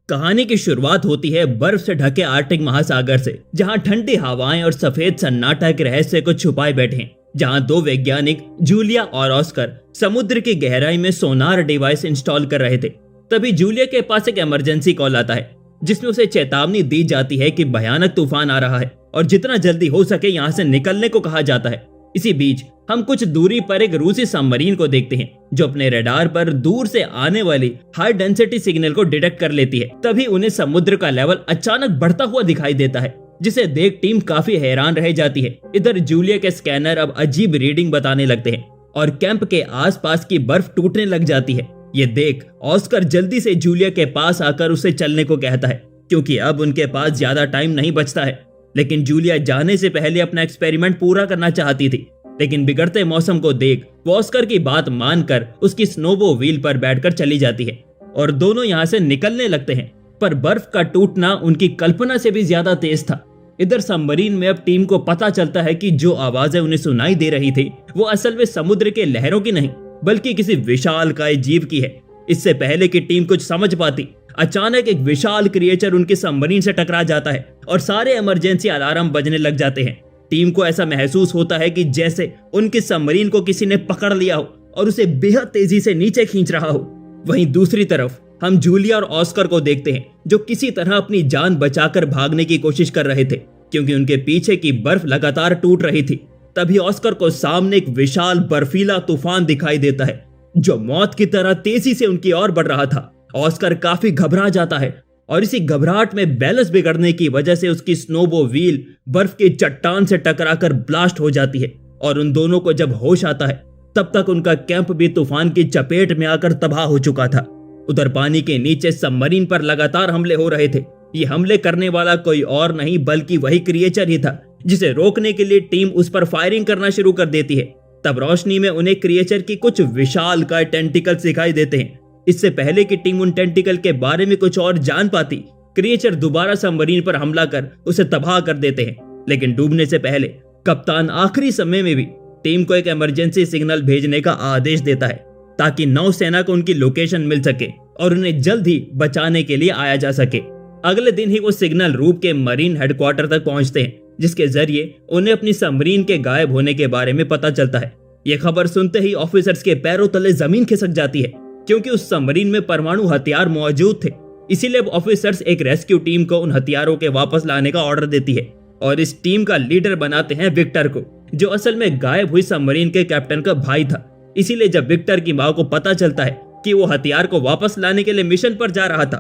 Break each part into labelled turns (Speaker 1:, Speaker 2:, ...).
Speaker 1: कहानी की शुरुआत होती है बर्फ से ढके आर्कटिक महासागर से, जहां ठंडी हवाएं और सफेद सन्नाटा के रहस्य को छुपाए बैठे हैं। जहां दो वैज्ञानिक जूलिया और ऑस्कर समुद्र की गहराई में सोनार डिवाइस इंस्टॉल कर रहे थे। तभी जूलिया के पास एक इमरजेंसी कॉल आता है, जिसमें उसे चेतावनी दी जाती है कि भयानक तूफान आ रहा है और जितना जल्दी हो सके यहाँ से निकलने को कहा जाता है। इसी बीच हम कुछ दूरी पर एक रूसी सबमरीन को देखते हैं, जो अपने रडार पर दूर से आने वाली हाई डेंसिटी सिग्नल को डिटेक्ट कर लेती है। तभी उन्हें समुद्र का लेवल अचानक बढ़ता हुआ दिखाई देता है, जिसे देख टीम काफी हैरान रह जाती है। इधर जूलिया के स्कैनर अब अजीब रीडिंग बताने लगते हैं और कैंप के आसपास की बर्फ टूटने लग जाती है। ये देख ऑस्कर जल्दी से जूलिया के पास आकर उसे चलने को कहता है, क्योंकि अब उनके पास ज्यादा टाइम नहीं बचता है। लेकिन जूलिया जाने से पहले अपना एक्सपेरिमेंट पूरा करना चाहती थी, लेकिन बिगड़ते मौसम को देख वो ऑस्कर की बात मानकर उसकी स्नोबो व्हील पर बैठकर चली जाती है और दोनों यहाँ से निकलने लगते हैं। पर बर्फ का टूटना उनकी कल्पना से भी ज्यादा तेज था। इधर सबमरीन में अब टीम को पता चलता है कि जो आवाजें उन्हें सुनाई दे रही थी वो असल में समुद्र के लहरों की नहीं, बल्कि किसी विशालकाय जीव की है। इससे पहले कि टीम कुछ समझ पाती, अचानक एक विशाल क्रिएचर उनके सबमरीन से टकरा जाता है और सारे इमरजेंसी अलार्म बजने लग जाते हैं। टीम को ऐसा महसूस होता है कि जैसे उनके सबमरीन को किसी ने पकड़ लिया हो और उसे बेहद तेजी से नीचे खींच रहा हो। वहीं दूसरी तरफ हम जूलिया और ऑस्कर को देखते हैं, जो किसी तरह अपनी जान बचाकर भागने की कोशिश कर रहे थे, क्योंकि उनके पीछे की बर्फ लगातार टूट रही थी। तभी ऑस्कर को सामने एक विशाल बर्फीला तूफान दिखाई देता है, जो मौत की तरह तेजी से उनकी ओर बढ़ रहा था। ऑस्कर काफी घबरा जाता है और इसी घबराहट में बैलेंस बिगड़ने की वजह से उसकी स्नोबो व्हील बर्फ की चट्टान से टकराकर ब्लास्ट हो जाती है। और उन दोनों को जब होश आता है, तब तक उनका कैंप भी तूफान की चपेट में आकर तबाह हो चुका था। उधर पानी के नीचे सबमरीन पर लगातार हमले हो रहे थे। ये हमले करने वाला कोई और नहीं बल्कि वही क्रिएचर ही था, जिसे रोकने के लिए टीम उस पर फायरिंग करना शुरू कर देती है। तब रोशनी में उन्हें क्रिएचर की कुछ विशालकाय टेंटिकल्स दिखाई देते हैं। इससे पहले कि टीम उन टेंटिकल के बारे में कुछ और जान पाती, क्रिएचर दोबारा सबमरीन पर हमला कर उसे तबाह कर देते हैं। लेकिन डूबने से पहले कप्तान आखिरी समय में भी टीम को एक इमरजेंसी सिग्नल भेजने का आदेश देता है, ताकि नौसेना को उनकी लोकेशन मिल सके और उन्हें जल्द ही बचाने के लिए आया जा सके। अगले दिन ही वो सिग्नल रूप के मरीन हेडक्वार्टर तक पहुंचते हैं, जिसके जरिए उन्हें अपनी सबमरीन के गायब होने के बारे में पता चलता है। ये खबर सुनते ही ऑफिसर्स के पैरों तले जमीन खिसक जाती है, क्योंकि उस सबमरीन में परमाणु हथियार मौजूद थे। इसीलिए अब ऑफिसर्स एक रेस्क्यू टीम को उन हथियारों के वापस लाने का ऑर्डर देती है और इस टीम का लीडर बनाते हैं विक्टर को, जो असल में गायब हुई सबमरीन के कैप्टन का भाई था। इसीलिए जब विक्टर की मां को पता चलता है कि वो हथियार को वापस लाने के लिए मिशन पर जा रहा था,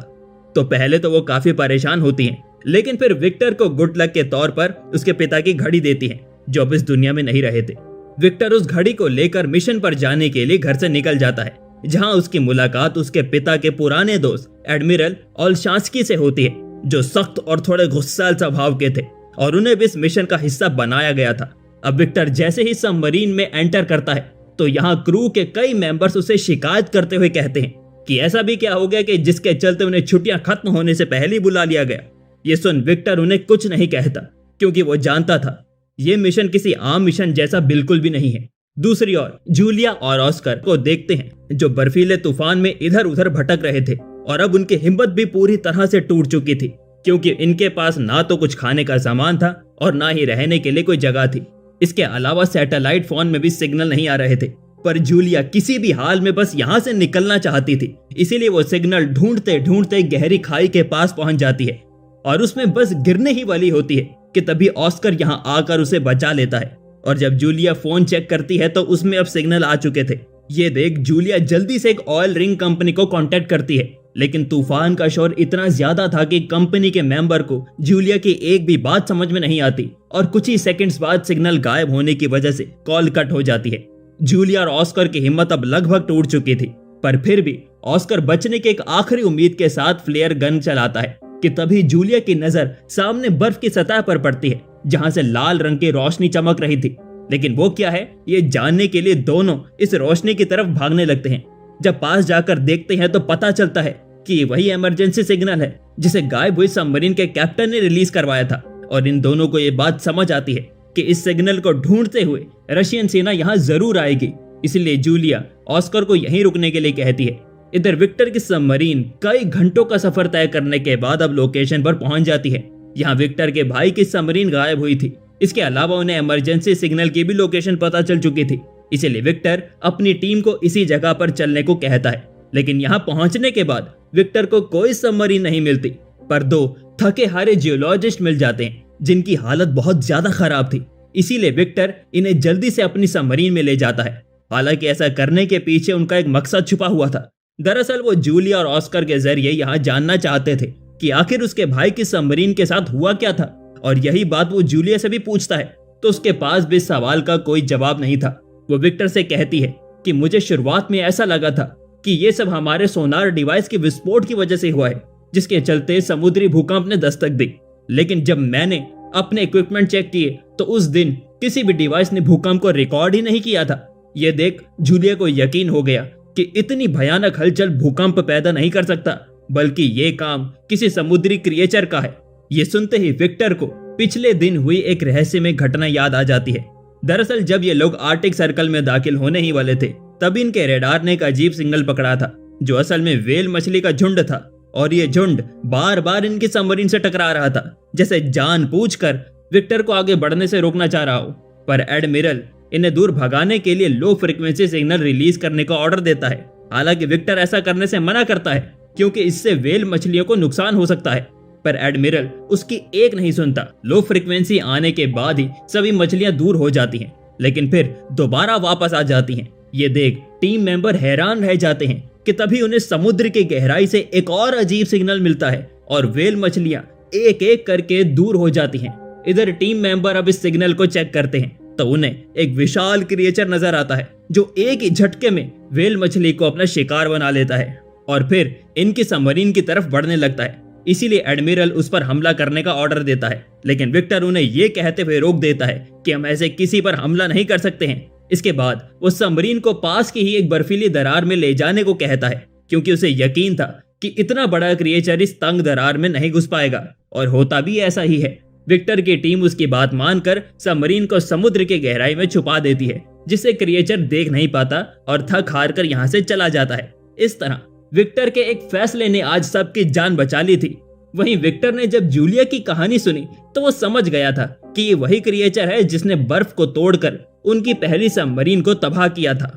Speaker 1: तो पहले तो वो काफी परेशान होती हैं, लेकिन फिर विक्टर को गुड लक के तौर पर उसके पिता की घड़ी देती है, जो अब इस दुनिया में नहीं रहे थे। विक्टर उस घड़ी को लेकर मिशन पर जाने के लिए घर से निकल जाता है, जहां उसकी मुलाकात उसके पिता के पुराने दोस्त एडमिरल ओलशांस्की से होती है, जो सख्त और थोड़े गुस्सैल स्वभाव के थे और उन्हें भी इस मिशन का हिस्सा बनाया गया था। अब विक्टर जैसे ही सबमरीन में एंटर करता है, तो यहाँ क्रू के कई मेंबर्स उसे शिकायत करते हुए कहते हैं कि ऐसा भी क्या हो गया कि जिसके चलते उन्हें छुट्टियां खत्म होने से पहले ही बुला लिया गया। ये सुन विक्टर उन्हें कुछ नहीं कहता, क्योंकि वो जानता था ये मिशन किसी आम मिशन जैसा बिल्कुल भी नहीं है। दूसरी ओर जूलिया और ऑस्कर को देखते हैं, जो बर्फीले तूफान में इधर उधर भटक रहे थे और अब उनकी हिम्मत भी पूरी तरह से टूट चुकी थी, क्योंकि इनके पास ना तो कुछ खाने का सामान था और ना ही रहने के लिए कोई जगह थी। इसके अलावा सैटेलाइट फोन में भी सिग्नल नहीं आ रहे थे। पर जूलिया किसी भी हाल में बस यहाँ से निकलना चाहती थी, इसीलिए वो सिग्नल ढूंढते ढूंढते गहरी खाई के पास पहुंच जाती है और उसमें बस गिरने ही वाली होती है कि तभी ऑस्कर यहाँ आकर उसे बचा लेता है। और जब जूलिया फोन चेक करती है, तो उसमें अब सिग्नल आ चुके थे। ये देख जूलिया जल्दी से एक ऑयल रिंग कंपनी को कांटेक्ट करती है, लेकिन तूफान का शोर इतना ज्यादा था कि कंपनी के मेंबर को जूलिया की एक भी बात समझ में नहीं आती और कुछ ही सेकंड्स बाद सिग्नल गायब होने की वजह से कॉल कट हो जाती है। जूलिया और ऑस्कर की हिम्मत अब लगभग टूट चुकी थी, पर फिर भी ऑस्कर बचने की एक आखिरी उम्मीद के साथ फ्लेयर गन चलाता है कि तभी जूलिया की नजर सामने बर्फ की सतह पर पड़ती है, जहां से लाल रंग की रोशनी चमक रही थी। लेकिन वो क्या है, ये जानने के लिए दोनों इस रोशनी की तरफ भागने लगते हैं। जब पास जाकर देखते हैं तो पता चलता है कि वही इमरजेंसी सिग्नल है, जिसे गायब हुई सबमरीन के कैप्टन ने रिलीज करवाया था। और इन दोनों को ये बात समझ आती है कि इस सिग्नल को ढूंढते हुए रशियन सेना यहाँ जरूर आएगी। इसलिए जूलिया ऑस्कर को यहीं रुकने के लिए कहती है इधर विक्टर की सबमरीन कई घंटों का सफर तय करने के बाद अब लोकेशन पर पहुंच जाती है। यहाँ विक्टर के भाई की सबमरीन गायब हुई थी। इसके अलावा उन्हें इमरजेंसी सिग्नल की भी लोकेशन पता चल चुकी थी। इसीलिए विक्टर अपनी टीम को इसी जगह पर चलने को कहता है। लेकिन यहाँ पहुंचने के बाद विक्टर को कोई सबमरीन नहीं मिलती, पर दो थके हारे जियोलॉजिस्ट मिल जाते हैं जिनकी हालत बहुत ज्यादा खराब थी। इसीलिए विक्टर इन्हें जल्दी से अपनी सबमरीन में ले जाता है। हालांकि ऐसा करने के पीछे उनका एक मकसद छुपा हुआ था। दरअसल वो जूलिया और ऑस्कर के जरिए यहाँ जानना चाहते थे कि आखिर उसके भाई की सबमरीन के साथ हुआ क्या था, और यही बात वो जूलिया से भी पूछता है तो उसके पास भी इस सवाल का कोई जवाब नहीं था। वो विक्टर से कहती है कि मुझे शुरुआत में ऐसा लगा था कि ये सब हमारे सोनार डिवाइस के विस्फोट की वजह से हुआ है, जिसके चलते समुद्री भूकंप ने दस्तक दी। लेकिन जब मैंने अपने इक्विपमेंट चेक किए तो उस दिन किसी भी डिवाइस ने भूकंप को रिकॉर्ड ही नहीं किया था। ये देख जूलिया को यकीन हो गया कि इतनी भयानक हलचल भूकंप पैदा नहीं कर सकता, बल्कि ये काम किसी समुद्री क्रिएचर का है। ये सुनते ही विक्टर को पिछले दिन हुई एक रहस्यमय घटना याद आ जाती है। दरअसल जब ये लोग आर्टिक सर्कल में दाखिल होने ही वाले थे, तब इनके रेडार ने एक अजीब सिग्नल पकड़ा था, जो असल में व्हेल मछली का झुंड था। और ये झुंड बार बार इनकी सबमरीन से टकरा रहा था, जैसे जानबूझकर विक्टर को आगे बढ़ने से रोकना चाह रहा हो। पर एडमिरल इन्हें दूर भगाने के लिए लो फ्रीक्वेंसी सिग्नल रिलीज करने का ऑर्डर देता है। हालांकि विक्टर ऐसा करने से मना करता है क्योंकि इससे व्हेल मछलियों को नुकसान हो सकता है, पर एडमिरल उसकी एक नहीं सुनता। लो फ्रीक्वेंसी आने के बाद ही सभी मछलियां दूर हो जाती हैं, लेकिन फिर दोबारा वापस आ जाती हैं। ये देख टीम मेंबर हैरान रह जाते हैं कि तभी उन्हें समुद्र की गहराई से एक और अजीब सिग्नल मिलता है और व्हेल मछलियां एक एक करके दूर हो जाती हैं। इधर टीम मेंबर अब इस सिग्नल को चेक करते हैं तो उन्हें एक विशाल क्रिएचर नजर आता है जो एक ही झटके में व्हेल मछली को अपना शिकार बना लेता है और फिर इनकी सबमरीन की तरफ बढ़ने लगता है। इसीलिए एडमिरल उस पर हमला करने का ऑर्डर देता है, लेकिन विक्टर उन्हें ये कहते हुए रोक देता है कि हम ऐसे किसी पर हमला नहीं कर सकते हैं। इसके बाद वो सबमरीन को पास की ही एक बर्फीली दरार में ले जाने को कहता है, क्योंकि उसे यकीन था कि इतना बड़ा क्रिएचर इस तंग दरार में नहीं घुस पाएगा, और होता भी ऐसा ही है। विक्टर की टीम उसकी बात मानकर सबमरीन को समुद्र की गहराई में छुपा देती है, जिसे क्रिएचर देख नहीं पाता और थक हार कर यहाँ से चला जाता है। इस तरह विक्टर के एक फैसले ने आज सबकी जान बचा ली थी। वहीं विक्टर ने जब जूलिया की कहानी सुनी तो वो समझ गया था कि ये वही क्रिएचर है जिसने बर्फ को तोड़कर उनकी पहली सबमरीन को तबाह किया था।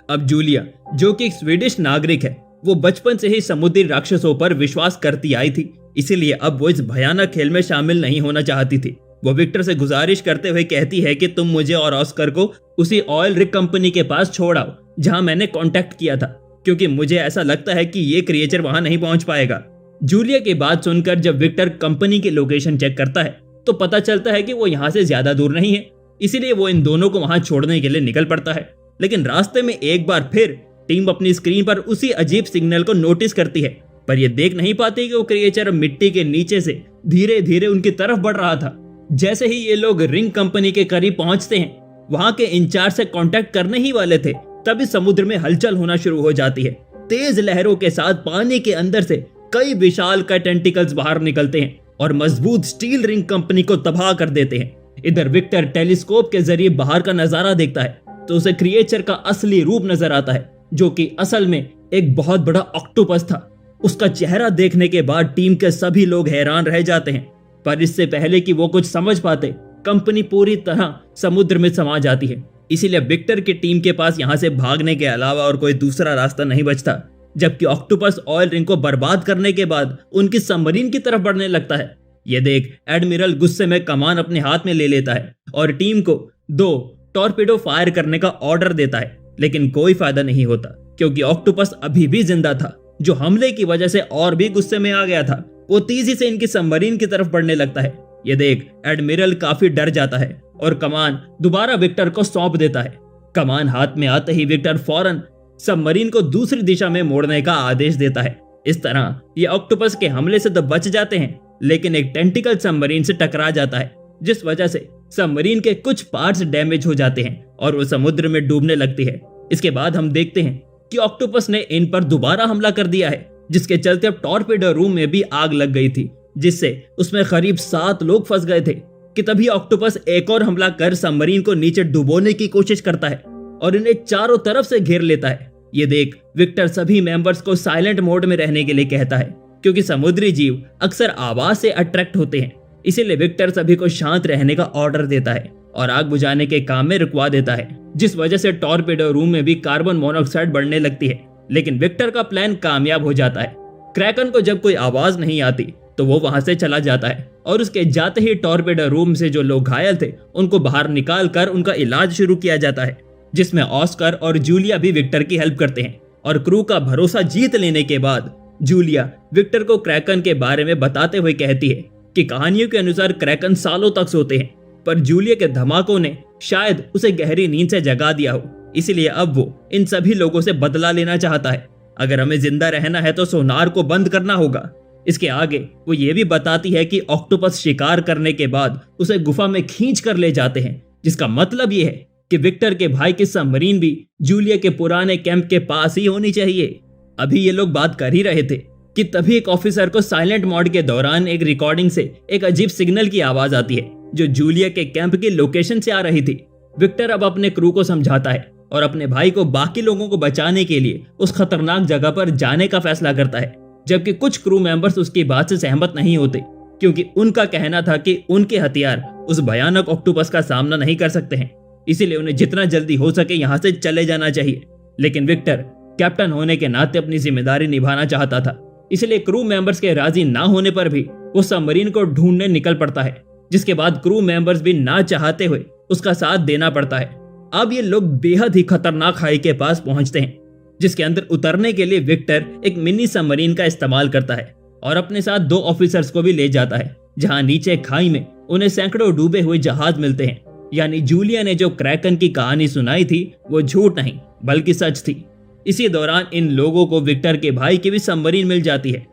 Speaker 1: अब जूलिया, जो कि एक स्वीडिश नागरिक है, वो बचपन से ही समुद्री राक्षसों पर विश्वास करती आई थी, इसीलिए अब वो इस भयानक खेल में शामिल नहीं होना चाहती थी। वो विक्टर से गुजारिश करते हुए कहती है कि तुम मुझे और ऑस्कर को उसी ऑयल रिग कंपनी के पास छोड़ आओ जहां मैंने कांटेक्ट किया था, क्योंकि मुझे ऐसा लगता है कि ये क्रिएचर वहां नहीं पहुंच पाएगा। जूलिया की बात सुनकर जब विक्टर कंपनी की लोकेशन चेक करता है तो पता चलता है कि वो यहाँ से ज्यादा दूर नहीं है, इसीलिए वो इन दोनों को वहां छोड़ने के लिए निकल पड़ता है। लेकिन रास्ते में एक बार फिर टीम अपनी स्क्रीन पर उसी अजीब सिग्नल को नोटिस करती है, पर ये देख नहीं पाती कि वो क्रिएचर मिट्टी के नीचे से धीरे धीरे उनकी तरफ बढ़ रहा था। जैसे ही ये लोग रिंग कंपनी के करीब पहुंचते हैं, वहां के इंचार्ज से कांटेक्ट करने ही वाले थे, तभी समुद्र में हलचल होना शुरू हो जाती है। तेज लहरों के साथ पानी के अंदर से कई विशाल टेंटिकल्स बाहर निकलते हैं और मजबूत स्टील रिंग कंपनी को तबाह कर देते हैं। इधर विक्टर टेलीस्कोप के जरिए बाहर का नजारा देखता है तो उसे क्रिएचर का असली रूप नजर आता है, जो कि असल में एक बहुत बड़ा ऑक्टोपस था। उसका चेहरा देखने के बाद टीम के सभी लोग हैरान रह जाते हैं, पर इससे पहले कि वो कुछ समझ पाते, कंपनी पूरी तरह समुद्र में समा जाती है। इसीलिए विक्टर की टीम के पास यहाँ से भागने के अलावा और कोई दूसरा रास्ता नहीं बचता, जबकि ऑक्टोपस ऑयल रिंग को बर्बाद करने के बाद उनकी सबमरीन की तरफ बढ़ने लगता है। ये देख एडमिरल गुस्से में कमान अपने हाथ में ले लेता है और टीम को 2 टॉर्पेडो फायर करने का ऑर्डर देता है, लेकिन कोई फायदा नहीं होता क्योंकि ऑक्टोपस अभी भी जिंदा था, जो हमले की वजह से और भी गुस्से में आ गया था। वो तेजी से इनकी सबमरीन की तरफ बढ़ने लगता है। ये देख एडमिरल काफी डर जाता है और कमान दोबारा विक्टर को सौंप देता है। कमान हाथ में आते ही विक्टर फौरन सबमरीन को दूसरी दिशा में मोड़ने का आदेश देता है। इस तरह ये ऑक्टोपस के हमले से तो बच जाते हैं, लेकिन एक टेंटिकल सबमरीन से टकरा जाता है, जिस वजह से सबमरीन के कुछ पार्ट्स डैमेज हो जाते हैं और वो समुद्र में डूबने लगती है। इसके बाद हम देखते हैं कि ऑक्टोपस ने इन पर दोबारा हमला कर दिया है, जिसके चलते अब टॉर्पेडो रूम में भी आग लग गई थी, जिससे उसमें करीब 7 लोग फंस गए थे कि तभी ऑक्टोपस एक और हमला कर सबमरीन को नीचे डुबोने की कोशिश करता है और इन्हें चारों तरफ से घेर लेता है। ये देख विक्टर सभी मेंबर्स को साइलेंट मोड में रहने के लिए कहता है, क्योंकि समुद्री जीव अक्सर आवाज से अट्रैक्ट होते हैं। इसीलिए विक्टर सभी को शांत रहने का ऑर्डर देता है और आग बुझाने के काम में रुकवा देता है, जिस वजह से टॉर्पेडो रूम में भी कार्बन मोनोऑक्साइड बढ़ने लगती है। लेकिन विक्टर का प्लान कामयाब हो जाता है। क्रैकन को जब कोई आवाज नहीं आती तो वो वहां से चला जाता है और उसके जाते ही टॉर्पेडो रूम से जो लोग घायल थे उनको बाहर निकाल कर उनका इलाज शुरू किया जाता है, जिसमें ऑस्कर और जूलिया भी विक्टर की हेल्प करते हैं। और क्रू का भरोसा जीत लेने के बाद जूलिया विक्टर को क्रैकन के बारे में बताते हुए कहती है कि कहानियों के अनुसार क्रैकन सालों तक सोते हैं, पर जूलिया के धमाकों ने शायद उसे गहरी नींद से जगा दिया हो, इसलिए अब वो इन सभी लोगों से बदला लेना चाहता है। अगर हमें जिंदा रहना है तो सोनार को बंद करना होगा। इसके आगे वो ये भी बताती है कि ऑक्टोपस शिकार करने के बाद उसे गुफा में खींच कर ले जाते हैं, जिसका मतलब ये है कि विक्टर के भाई की सबमरीन भी जूलिया के पुराने कैंप के पास ही होनी चाहिए। अभी ये लोग बात कर ही रहे थे कि तभी एक ऑफिसर को साइलेंट मोड के दौरान एक रिकॉर्डिंग से एक अजीब सिग्नल की आवाज आती है, जो जूलिया के कैंप की लोकेशन से आ रही थी। विक्टर अब अपने क्रू को समझाता है और अपने भाई को बाकी लोगों को बचाने के लिए उस खतरनाक जगह पर जाने का फैसला करता है, जबकि कुछ क्रू मेंबर्स उसकी बात से सहमत नहीं होते, क्योंकि उनका कहना था कि उनके हथियार उस भयानक ऑक्टोपस का सामना नहीं कर सकते हैं, इसीलिए उन्हें जितना जल्दी हो सके यहाँ से चले जाना चाहिए। लेकिन विक्टर कैप्टन होने के नाते अपनी जिम्मेदारी निभाना चाहता था, इसलिए क्रू मेंबर्स के राजी ना होने पर भी वो सबमरीन को ढूंढने निकल पड़ता है, जिसके बाद क्रू मेंबर्स भी ना चाहते हुए उसका साथ देना पड़ता है। अब ये लोग बेहद ही खतरनाक खाई के पास पहुंचते हैं, जिसके अंदर उतरने के लिए विक्टर एक मिनी सबमरीन का इस्तेमाल करता है और अपने साथ 2 ऑफिसर्स को भी ले जाता है, जहां नीचे खाई में उन्हें सैकड़ों डूबे हुए जहाज मिलते हैं। यानी जूलिया ने जो क्रैकन की कहानी सुनाई थी वो झूठ नहीं बल्कि सच थी। इसी दौरान इन लोगों को विक्टर के भाई की भी सबमरीन मिल जाती है,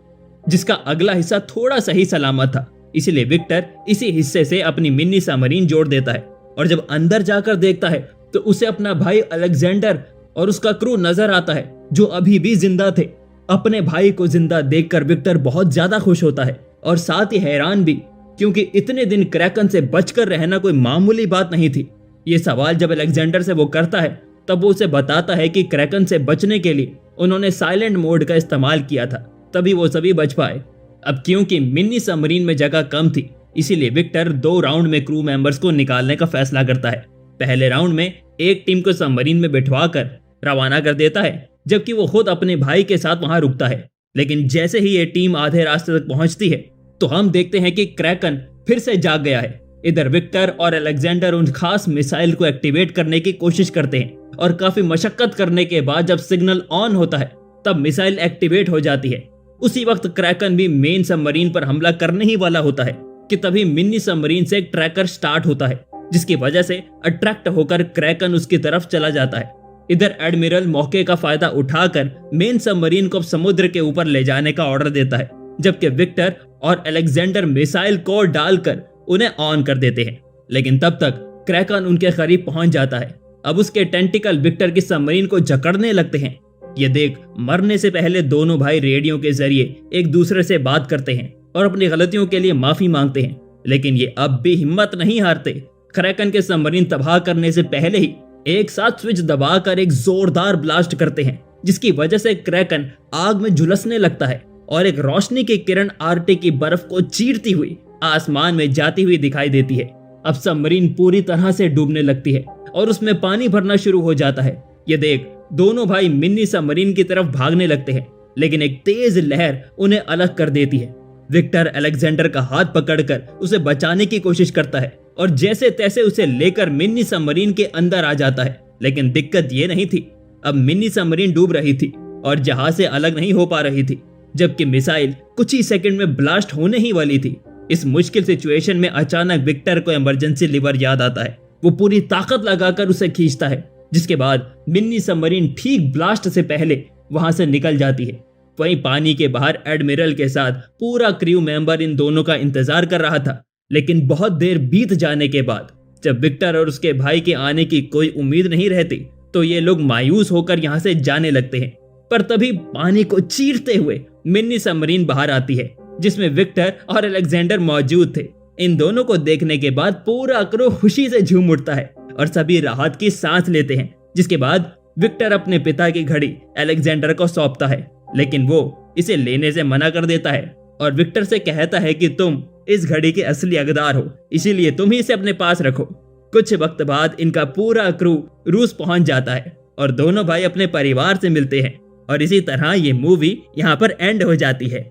Speaker 1: जिसका अगला हिस्सा थोड़ा सही सलामत था, इसलिए विक्टर इसी हिस्से से अपनी मिनी सबमरीन जोड़ देता है। और जब अंदर जाकर देखता है तो उसे अपना भाई अलेक्जेंडर और उसका क्रू नजर आता है, जो अभी भी जिंदा थे। अपने भाई को जिंदा देखकर विक्टर बहुत ज्यादा खुश होता है और साथ ही हैरान भी, क्योंकि इतने दिन क्रैकन से बचकर रहना कोई मामूली बात नहीं थी। ये सवाल जब अलेक्जेंडर से वो करता है तब वो उसे बताता है कि क्रैकन से बचने के लिए उन्होंने साइलेंट मोड का इस्तेमाल किया था, तभी वो सभी बच पाए। अब क्योंकि मिनी सबमरीन में जगह कम थी, इसीलिए विक्टर 2 राउंड में क्रू मेंबर्स को निकालने का फैसला करता है। पहले राउंड में एक टीम को सबमरीन में बिठवा कर रवाना कर देता है, जबकि वो खुद अपने भाई के साथ वहां रुकता है। लेकिन जैसे ही ये टीम आधे रास्ते तक पहुंचती है तो हम देखते हैं कि क्रैकन फिर से जाग गया है। इधर विक्टर और अलेक्जेंडर उन खास मिसाइल को एक्टिवेट करने की कोशिश करते हैं और काफी मशक्कत करने के बाद जब सिग्नल ऑन होता है तब मिसाइल एक्टिवेट हो जाती है। उसी वक्त क्रैकन भी मेन सबमरीन पर हमला करने ही वाला होता है कि तभी मिनी सबमरीन से एक ट्रैकर स्टार्ट होता है, जिसकी वजह से अट्रैक्ट होकर क्रैकन उसकी तरफ चला जाता है। इधर एडमिरल मौके का फायदा उठाकर मेन सबमरीन को समुद्र के ऊपर ले जाने का ऑर्डर देता है, जबकि विक्टर और अलेक्जेंडर मिसाइल को डालकर उन्हें ऑन कर देते हैं। लेकिन तब तक क्रैकन उनके करीब पहुंच जाता है। अब उसके टेंटिकल विक्टर की सबमरीन को जकड़ने लगते हैं। ये देख मरने से पहले दोनों भाई रेडियो के जरिए एक दूसरे से बात करते हैं और अपनी गलतियों के लिए माफी मांगते हैं, लेकिन ये अब भी हिम्मत नहीं हारते। क्रैकन के सबमरीन तबाह करने से पहले ही एक साथ स्विच दबाकर एक जोरदार ब्लास्ट करते हैं, जिसकी वजह से क्रैकन आग में झुलसने लगता है और एक रोशनी की किरण आर्कटिक की बर्फ को चीरती हुई आसमान में जाती हुई दिखाई देती है। अब सबमरीन पूरी तरह से डूबने लगती है और उसमें पानी भरना शुरू हो जाता है। ये देख दोनों भाई मिनी सबमरीन की तरफ भागने लगते हैं, लेकिन एक तेज लहर उन्हें अलग कर देती है। विक्टर अलेक्जेंडर का हाथ पकड़कर उसे बचाने की कोशिश करता है और जैसे तैसे उसे लेकर मिनी सबमरीन के अंदर आ जाता है। लेकिन दिक्कत ये नहीं थी, अब मिनी सबमरीन डूब रही थी और जहाज से अलग नहीं हो पा रही थी, जबकि मिसाइल कुछ ही सेकंड में ब्लास्ट होने ही वाली थी। इस मुश्किल सिचुएशन में अचानक विक्टर को इमरजेंसी लीवर याद आता है। वो पूरी ताकत लगाकर उसे खींचता है, जिसके बाद मिनी सबमरीन ठीक ब्लास्ट से पहले वहां से निकल जाती है। वहीं पानी के बाहर एडमिरल के साथ पूरा क्रू मेंबर इन दोनों का इंतजार कर रहा था। लेकिन बहुत देर बीत जाने के बाद जब विक्टर और उसके भाई के आने की कोई उम्मीद नहीं रहती तो ये लोग मायूस होकर यहाँ से जाने लगते हैं। पर तभी पानी को चीरते हुए मिनी सबमरीन बाहर आती है, जिसमें विक्टर और अलेक्जेंडर मौजूद थे। इन दोनों को देखने के बाद पूरा क्रू खुशी से झूम उठता है और सभी राहत की सांस लेते हैं, जिसके बाद विक्टर अपने पिता की घड़ी अलेक्जेंडर को सौंपता है, लेकिन वो इसे लेने से मना कर देता है और विक्टर से कहता है कि तुम इस घड़ी के असली हकदार हो, इसीलिए तुम ही इसे अपने पास रखो। कुछ वक्त बाद इनका पूरा क्रू रूस पहुंच जाता है और दोनों भाई अपने परिवार से मिलते हैं और इसी तरह ये मूवी यहाँ पर एंड हो जाती है।